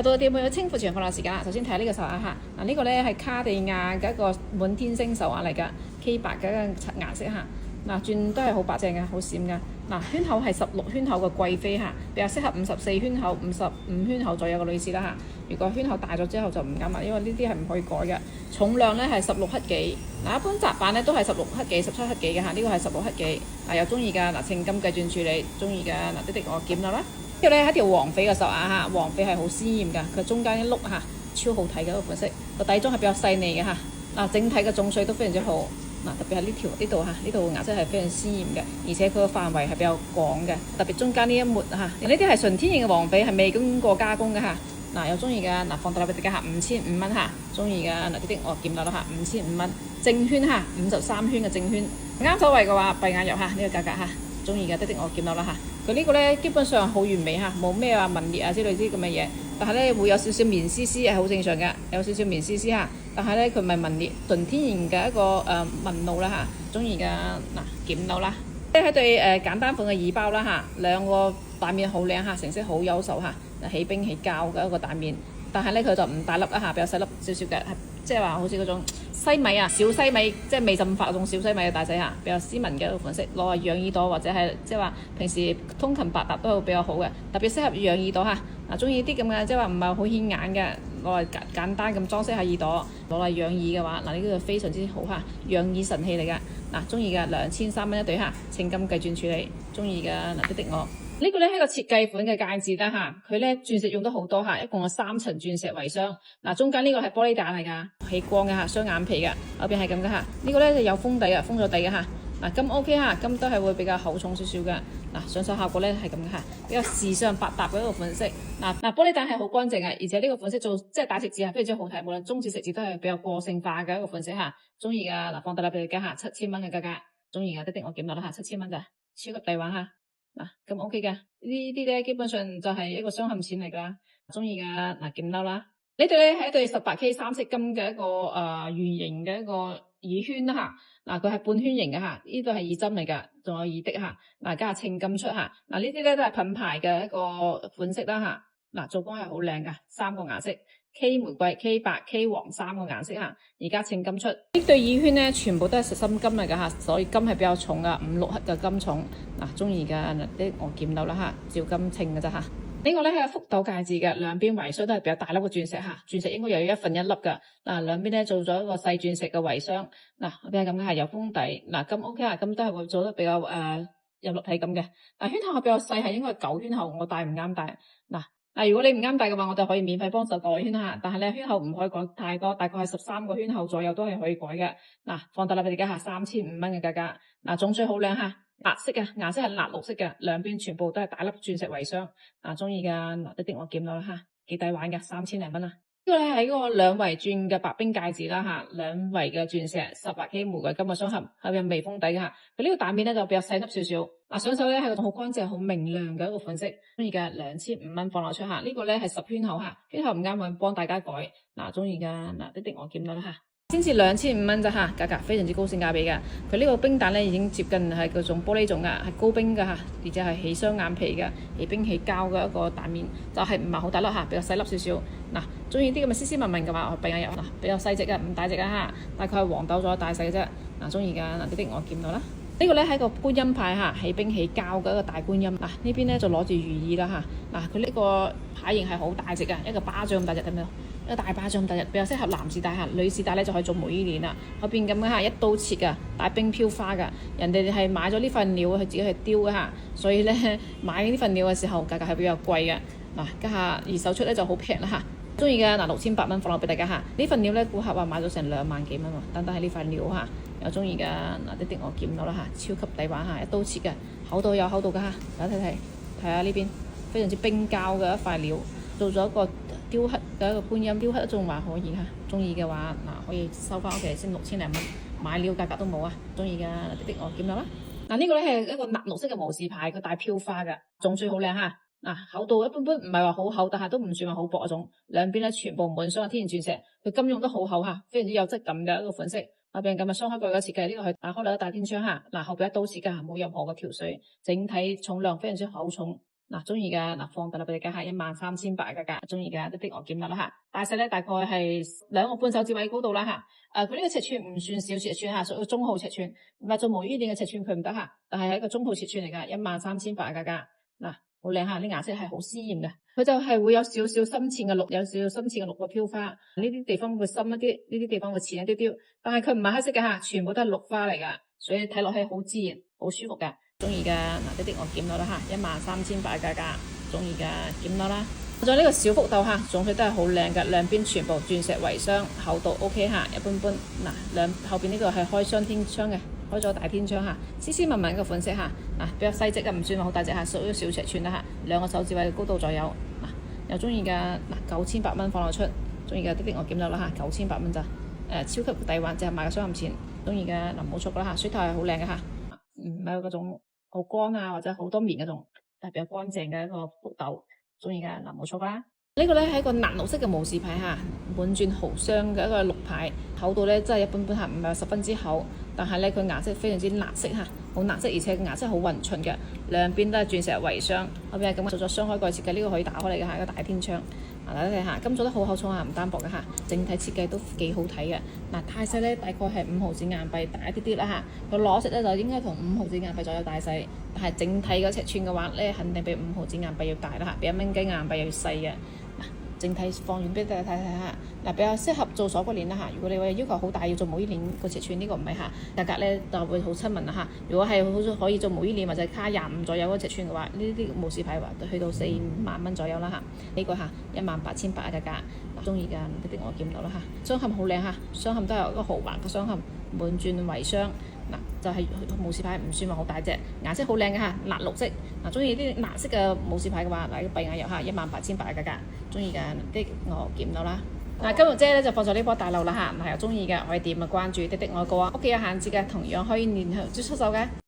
到店鋪嘅清庫存放落時間啦，首先睇下呢個手鐲嚇，嗱呢個咧係卡地亞嘅一個滿天星手鐲嚟㗎，K 白嘅顏色嚇，嗱轉都係好白淨嘅，好閃㗎。嗱圈口係16圈口嘅貴妃嚇，比較適合54圈口、55圈口左右嘅女士啦嚇。如果圈口大咗之後就唔啱啦，因為呢啲係唔可以改嘅。重量咧係16克幾，嗱一般雜版咧都係16克幾、17克幾嘅嚇，呢個係16克幾。嗱有中意㗎，嗱稱金計轉處理，中意㗎嗱啲我檢咗啦。呢個咧係一條黃翡嘅手鐲嚇，黃翡係好鮮豔㗎，佢中間一碌嚇超好睇嘅一個款式，個底裝係比較細膩嘅嚇，嗱整體嘅重水都非常之好，嗱特別係呢度嚇，呢度顏色係非常鮮豔嘅，而且佢個範圍係比較廣嘅，特別中間呢一抹嚇，呢啲係純天然嘅黃翡，係未經過加工嘅嚇。嗱有中意嘅嗱放大俾大家嚇，5500蚊嚇，中意嘅嗱啲我見到啦嚇，5500蚊正圈嚇，53圈嘅正圈，啱手圍嘅話閉眼入嚇呢個價格嚇，中意嘅啲我見到啦嚇。佢呢個咧基本上好完美嚇，冇咩話紋裂啊之類啲咁嘅嘢，但係咧會有少少棉絲絲係好正常嘅，有少少棉絲絲嚇，但係咧佢唔係紋裂，純天然嘅一個紋路啦嚇，中意嘅嗱檢到啦。呢係對簡單款嘅耳包啦嚇，兩個帶面好靚嚇，成色好優秀嚇，起冰起膠嘅一個帶面，但係咧佢就唔大粒啦嚇，比較細粒少少嘅，即係話好似嗰種西米啊，小西米即係未浸發嗰種小西米嘅大細嚇，比較斯文嘅一個款式，攞嚟養耳朵或者係即係話平時通勤百搭都係比較好嘅，特別適合養耳朵嚇。嗱，中意啲咁嘅即係話唔係好顯眼嘅，攞嚟簡單咁裝飾下耳朵，攞嚟養耳嘅話，嗱呢個非常之好嚇，養耳神器嚟㗎。嗱，中意嘅2300蚊一對嚇，稱金計轉處理，中意嘅嗱啲我。呢個咧係一個設計款嘅戒指啦嚇，佢咧鑽石用得好多嚇，一共有3層鑽石圍鑲。嗱中間呢個係玻璃彈嚟㗎，起光嘅嚇，雙眼皮嘅，後邊係咁嘅嚇。呢個咧就有封底嘅，封咗底嘅嚇。嗱金 OK 嚇，金都係會比較厚重少少嘅。嗱上手效果咧係咁嘅嚇，比較時尚百搭嘅一個款式。嗱玻璃彈係好乾淨嘅，而且呢個款式做即係大食指係非常之好睇，無論中指食指都係比較個性化嘅一個款式嚇。中意㗎嗱放大粒俾大家嚇，7000蚊嘅價格，中意㗎啲我檢落啦嚇，7000蚊咋，超級抵玩嚇。嗱咁 OK 嘅，呢啲咧基本上就係一個鑲嵌錢嚟噶，中意嘅嗱檢褸啦。呢對咧係一對18K 三色金嘅一個圓形嘅一個耳圈啦吓，嗱佢係半圈形嘅吓，呢度係耳針嚟噶，仲有耳滴吓，嗱加上稱金出吓，嗱呢啲咧都係品牌嘅一個款式啦吓，嗱做工係好靚噶，3個顏色。K 玫瑰、K 白、K 黃3個顏色嚇，而家稱金出呢對耳圈咧，全部都係實心金嚟㗎嚇，所以金係比較重㗎，5、6克嘅金重。嗱，中意嘅嗱啲我見到啦嚇，照金稱㗎咋嚇。呢個咧係福斗戒指嘅，兩邊圍鑲都係比較大粒嘅鑽石嚇，鑽石應該又有1分1粒㗎。嗱，兩邊咧做咗一個細鑽石嘅圍鑲。嗱，我哋係咁嘅係有封底。嗱，金 OK 啊，金都係會做得比較有立體感嘅。嗱，圈口係比較細，係應該係9圈口，我戴唔啱戴。嗱，如果你唔啱戴嘅話，我就可以免費幫手改圈下。但係咧圈口唔可以改太多，大概係13個圈口左右都係可以改嘅。嗱，放大粒俾大家嚇，3500蚊嘅價格。嗱，種水好靚嚇，白色嘅顏色係辣綠色嘅，兩邊全部都係大粒鑽石圍鑲。嗱，中意嘅嗱一啲我檢到啦嚇，幾抵玩嘅，3000零蚊啊！呢個咧係一個兩圍鑽嘅白冰戒指啦嚇，兩圍嘅鑽石18K 玫瑰金嘅鑲嵌，後邊微封底嘅嚇。佢呢個彈面咧就比較細粒少少。嗱，上手咧係個好乾淨、好明亮嘅一個款式，中意嘅2500蚊放落出嚇。呢個咧係10圈口嚇，圈口唔啱我幫大家改。嗱，中意嘅嗱啲我檢到啦嚇。先至2500蚊咋嚇，價格非常之高性價比嘅。佢呢個冰彈咧已經接近係嗰種玻璃種嘅，係高冰嘅嚇，而且係起雙眼皮嘅，起冰起膠嘅一個彈面，就係唔係好大粒嚇，比較細粒少少。嗱，中意啲咁嘅斯斯文文嘅話，我閉眼入嗱，比較細隻嘅，唔大隻嘅嚇，大概係黃豆咗大細嘅啫。嗱，中意嘅嗱啲我見到啦。呢個咧係一個觀音牌嚇，起冰起膠嘅一個大觀音。嗱，呢邊咧就攞住如意啦嚇。嗱，佢呢個牌型係好大隻嘅，一個巴掌咁大隻，睇唔睇到？一個大巴掌咁大隻，比較適合男士戴嚇，女士戴咧就可以做毛衣鏈啦。後邊咁嘅嚇，一刀切嘅，帶冰飄花嘅。人哋係買咗呢份料，佢自己去雕嘅嚇，所以咧買呢份料嘅時候價格係比較貴嘅。嗱，家下二手出咧就好平啦嚇。中意嘅嗱6800蚊放落俾大家嚇。呢份料咧顧客話買咗成2萬幾蚊喎，單單係呢份料嚇。有中意嘅嗱啲我檢到啦嚇，超級抵玩嚇，一刀切嘅，厚度有厚度嘅嚇，大家睇下呢邊非常之冰膠嘅一塊料，做咗一個雕刻嘅一個觀音雕刻，仲還可以嚇。中意嘅話嗱可以收翻屋企先6000零蚊，買料價格都冇啊。中意嘅啲我檢到啦。嗱呢個咧係一個藍綠色嘅無事牌，佢帶飄花嘅，種水好靚嚇。嗱，厚度一般般，唔係話好厚，但係都唔算話好薄嗰種。兩邊咧全部滿鑲嘅天然鑽石，佢金用得好厚嚇，非常之有質感嘅一個款式。後邊咁嘅雙開蓋嘅設計，呢個係打開兩個大天窗嚇。嗱，後邊一刀切㗎，冇任何嘅跳水，整體重量非常之厚重。嗱，中意嘅嗱，放大啦俾你家下13,800嘅價，中意嘅的我檢啦嚇。大細咧大概係2個半手指位高度啦嚇。佢呢個尺寸唔算小尺寸嚇，屬於中號尺寸。唔係做毛衣鏈嘅尺寸佢唔得嚇，但係一個中號尺寸嚟㗎，13,800嘅價。嗱，好靚嚇，啲顏色係好鮮豔嘅。佢就係會有少少深淺嘅綠，有少少深淺嘅綠嘅飄花。呢啲地方會深一啲，呢啲地方會淺一啲啲。但係佢唔係黑色嘅嚇，全部都係綠花嚟㗎，所以睇落去好自然，好舒服㗎。中意嘅嗱，呢啲我檢到啦嚇，13,800嘅價，中意嘅檢到啦。仲有呢個小福豆嚇，種水都係好靚嘅，兩邊全部鑽石圍箱，厚度 OK 嚇，一般般。嗱，後邊呢個係開雙天窗嘅，開咗大天窗嚇，斯斯文文嘅款式嚇，嗱比較細隻嘅，唔算話好大隻嚇，屬於小尺寸啦嚇，2個手指位嘅高度左右。嗱，又中意嘅嗱9,800蚊放得出，中意嘅啲我檢到啦嚇，9,800蚊咋，超級抵玩，淨係買個雙含錢，中意嘅嗱唔好錯啦嚇，水頭係好靚嘅嚇，唔係嗰種好乾啊或者好多棉嗰種，係比較乾淨嘅一個福豆，中意嘅嗱冇錯啦。呢個咧係一個藍綠色嘅無事牌嚇，滿鑽毫雙嘅一個綠牌，厚度咧真係一般般嚇，唔係十分之厚，但係咧佢顏色非常之辣色嚇，好辣色，而且顏色好勻稱嘅，兩邊都係鑽石圍箱，後邊係咁做咗雙開蓋設計，呢個可以打開嚟嘅嚇，一個大天窗。大家睇下，金做得好厚重啊，唔單薄嘅嚇，整體設計都幾好睇嘅。嗱，太細咧大概係5毫子硬幣大一啲啲啦嚇，個攞色咧就應該同5毫子硬幣左右大細，但係整體嘅尺寸嘅話咧，肯定比5毫子硬幣要大啦嚇，比1蚊雞硬幣要細嘅。整體放遠俾大家睇睇下，嗱比較適合做鎖骨鏈啦嚇。如果你話要求好大，要做毛衣鏈個尺寸，呢個唔係嚇，價格咧就會好親民啦嚇。如果係好可以做毛衣鏈或者卡25左右嗰尺寸嘅話，呢啲無事牌話去到4、5萬蚊左右啦嚇。呢個嚇18,800嘅價，中意嘅呢啲我見到啦嚇。雙嵌好靚嚇，雙嵌都係一個豪華嘅雙嵌，滿鑽圍箱。嗱就係無事牌唔算話好大隻，顏色好靚嘅嚇，辣綠色。嗱中意啲藍色嘅無事牌嘅話，嗱個閉眼油嚇18,800嘅價，中意嘅的我見到啦。嗱今日姐咧就放咗呢波大樓啦嚇，唔係有中意嘅可以點啊關注的我個啊，屋企有閒置嘅同樣可以聯繫出手嘅。